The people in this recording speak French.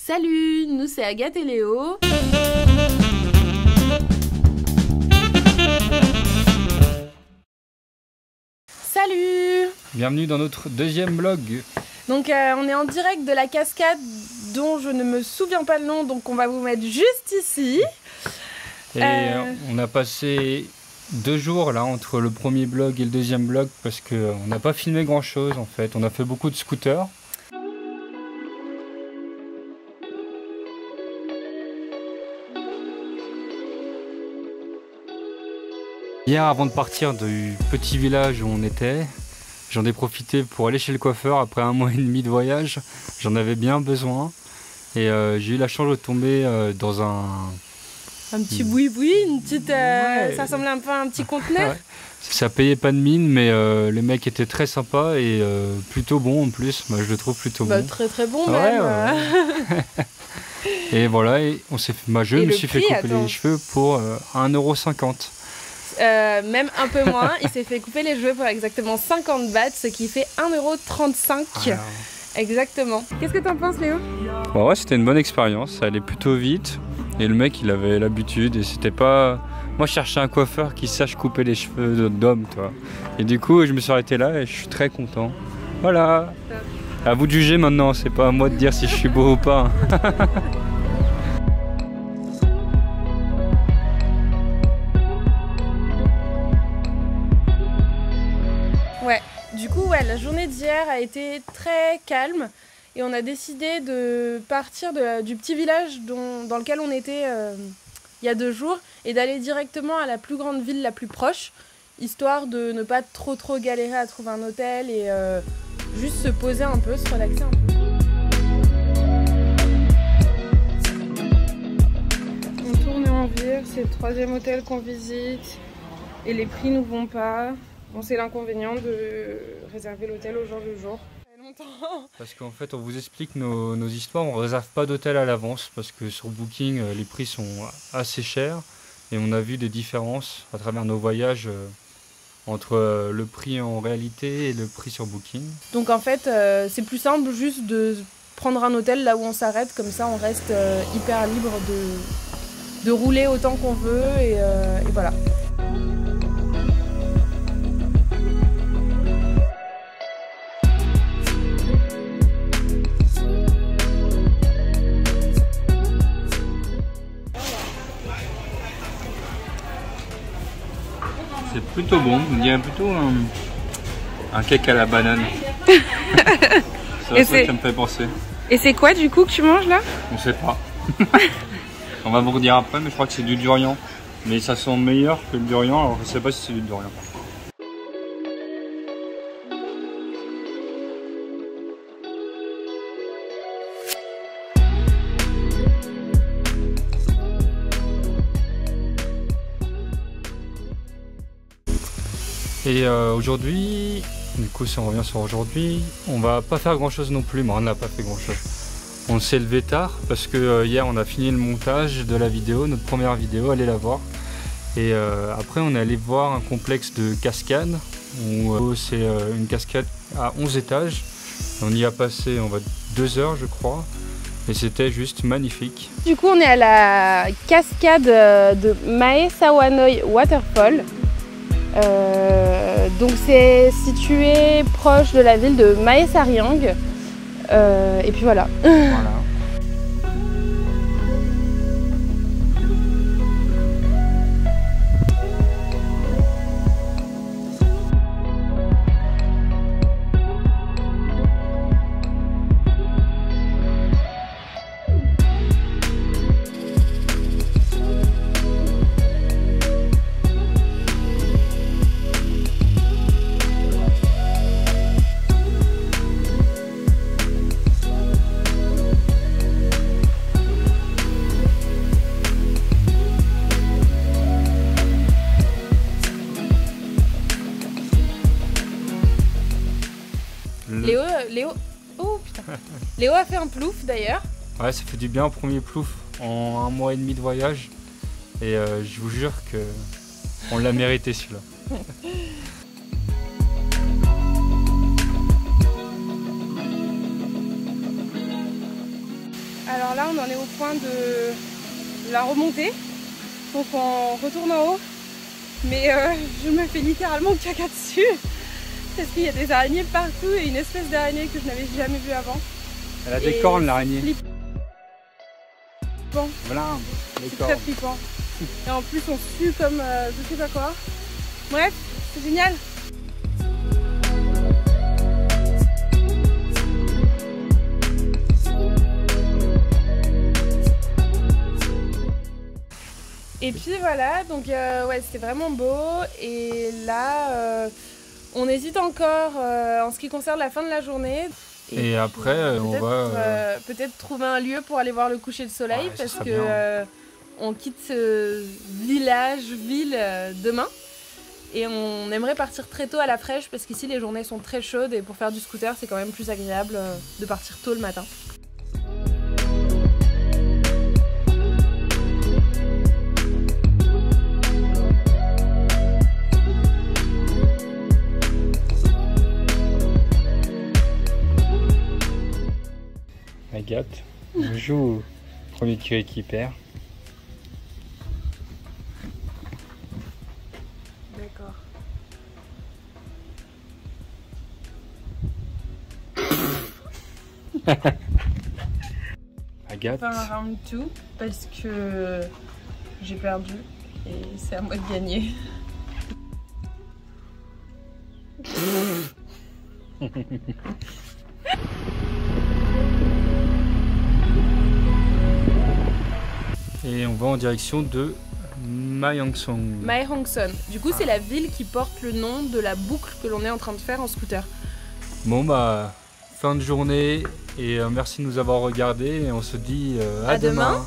Salut, nous c'est Agathe et Léo. Salut! Bienvenue dans notre deuxième vlog. Donc on est en direct de la cascade dont je ne me souviens pas le nom, donc on va vous mettre juste ici. Et on a passé 2 jours là entre le premier vlog et le deuxième vlog parce qu'on n'a pas filmé grand chose en fait. On a fait beaucoup de scooters. Hier, avant de partir du petit village où on était, j'en ai profité pour aller chez le coiffeur après 1 mois et demi de voyage. J'en avais bien besoin et j'ai eu la chance de tomber dans un petit boui-boui, une petite, ouais. Ça ressemblait un peu à un petit conteneur. Ouais. Ça payait pas de mine, mais le mec était très sympa et plutôt bon en plus. Moi, je le trouve plutôt bon. Très très bon ouais, même. Ouais. Et voilà, et on s'est, je me suis fait couper les cheveux pour 1,50 €. Même un peu moins, il s'est fait couper les cheveux pour exactement 50 bahts, ce qui fait 1,35 €. Voilà. Exactement. Qu'est-ce que t'en penses, Léo? Bon, ouais, c'était une bonne expérience, ça allait plutôt vite. Et le mec, il avait l'habitude et c'était pas... Moi, je cherchais un coiffeur qui sache couper les cheveux d'homme, toi. Et du coup, je me suis arrêté là et je suis très content. Voilà. À vous de juger maintenant, c'est pas à moi de dire si je suis beau ou pas. Ouais, du coup, ouais, la journée d'hier a été très calme et on a décidé de partir du petit village dans lequel on était il y a 2 jours et d'aller directement à la plus grande ville la plus proche, histoire de ne pas trop galérer à trouver un hôtel et juste se poser un peu, se relaxer un peu. On tourne et on vire, c'est le 3e hôtel qu'on visite et les prix nous vont pas. Bon, c'est l'inconvénient de réserver l'hôtel au jour le jour. Parce qu'en fait, on vous explique nos histoires, on ne réserve pas d'hôtel à l'avance parce que sur Booking, les prix sont assez chers et on a vu des différences à travers nos voyages entre le prix en réalité et le prix sur Booking. Donc en fait, c'est plus simple juste de prendre un hôtel là où on s'arrête, comme ça on reste hyper libre de rouler autant qu'on veut et voilà. C'est plutôt bon, on dirait plutôt un cake à la banane. C'est ça que ça me fait penser. Et c'est quoi du coup que tu manges là? On sait pas. On va vous redire après, mais je crois que c'est du durian. Mais ça sent meilleur que le durian, alors je sais pas si c'est du durian. Et aujourd'hui, du coup si on revient sur aujourd'hui, on va pas faire grand chose non plus, mais on n'a pas fait grand chose. On s'est levé tard parce que hier on a fini le montage de la vidéo, notre première vidéo, allez la voir. Et après on est allé voir un complexe de cascades, où c'est une cascade à 11 étages. On y a passé 2 heures je crois, et c'était juste magnifique. Du coup on est à la cascade de Mae Sawanoi Waterfall. Donc c'est situé proche de la ville de Mae Sariang et puis voilà. Voilà. Léo a fait un plouf d'ailleurs. Ouais, ça fait du bien au premier plouf en 1 mois et demi de voyage. Et je vous jure que on l'a mérité celui-là. Alors là, on en est au point de la remontée. Donc on retourne en haut. Mais je me fais littéralement caca dessus. Parce qu'il y a des araignées partout et une espèce d'araignée que je n'avais jamais vue avant. Elle a des cornes, l'araignée. Bon, Voilà, c'est très flippant. Et en plus on sue comme je sais pas quoi. Bref, c'est génial. Et puis voilà, donc ouais, c'était vraiment beau. Et là, on hésite encore en ce qui concerne la fin de la journée. Et après, on va... peut-être trouver un lieu pour aller voir le coucher de soleil, Ouais, parce que on quitte ce ville demain. Et on aimerait partir très tôt à la fraîche, parce qu'ici les journées sont très chaudes et pour faire du scooter, c'est quand même plus agréable de partir tôt le matin. Agathe, on joue au premier tir qui perd. D'accord. Agathe. On fait un round 2 parce que j'ai perdu et c'est à moi de gagner. Et on va en direction de Mae Hong Son. Mae Hong Son. Du coup, c'est la ville qui porte le nom de la boucle que l'on est en train de faire en scooter. Bon bah, fin de journée et merci de nous avoir regardés et on se dit à demain.